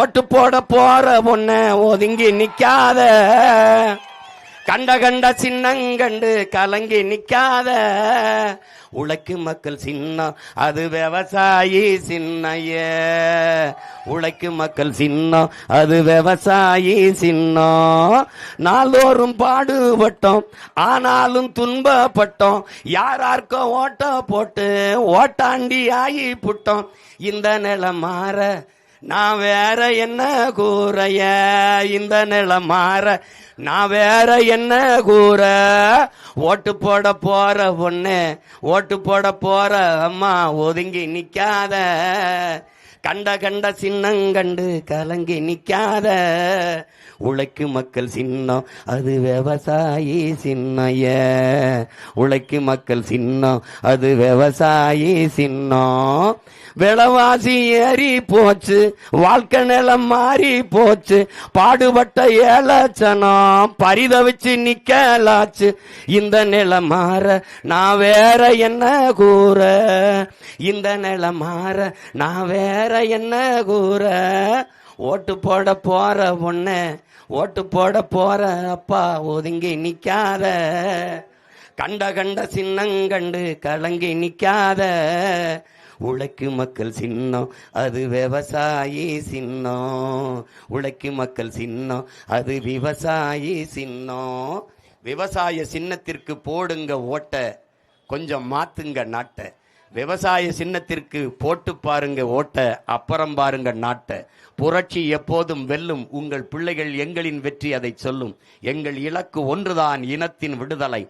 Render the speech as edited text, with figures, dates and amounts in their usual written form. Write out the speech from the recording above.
ஓட்டு போட போற பொண்ண ஒதுங்கி நிக்காத, கண்ட கண்ட சின்னங்கண்டு கலங்கி நிக்காத. உழைக்கும் மக்கள் சின்னம் அது விவசாயி சின்னைய, உழைக்கும் மக்கள் சின்னம் அது விவசாயி சின்னம். நாளோறும் பாடுபட்டோம் ஆனாலும் துன்பப்பட்டோம், யாரார்க்கோ ஓட்ட போட்டு ஓட்டாண்டி ஆகி புட்டோம். இந்த நிலை மாற நான் வேற என்ன கூறைய, இந்த நிலை மாற நான் வேற என்ன கூற. ஓட்டு போட போற பொண்ணு, ஓட்டு போட போற அம்மா ஒதுங்கி நிக்காத, கண்ட கண்ட சின்னங்கண்டு கலங்கி நிக்காத. உழைக்கும் மக்கள் சின்னம் அது விவசாயி சின்னைய, உழைக்கும் மக்கள் சின்னம் அது விவசாயி சின்னம். விலைவாசி ஏறி போச்சு, வாழ்க்கை நிலம் மாறி போச்சு, பாடுபட்ட ஏலச்சனம் பரிதவிச்சு நிக்கலாச்சு. இந்த நிலை மாற நான் வேற என்ன கூற, இந்த நிலை மாற நான் வேற என்ன கூற. ஓட்டு போட போற பொண்ணு, ஓட்டு போட போற அப்பா ஒதுங்கி நிக்காத, கண்ட கண்ட சின்னங்கண்டு கலங்கி நிக்காத. உழைக்கும் மக்கள் சின்னம் அது விவசாயி சின்னம், உழைக்கும் மக்கள் சின்னம் அது விவசாயி சின்னம். விவசாய சின்னத்திற்கு போடுங்க ஓட்ட, கொஞ்சம் மாத்துங்க நாட்டை. விவசாய சின்னத்திற்கு போட்டு பாருங்க ஓட்ட, அப்புறம் பாருங்க நாட்டை. புரட்சி எப்போதும் வெல்லும், உங்கள் பிள்ளைகள் எங்களின் வெற்றி அதை சொல்லும். எங்கள் இலக்கு ஒன்றுதான், இனத்தின் விடுதலை.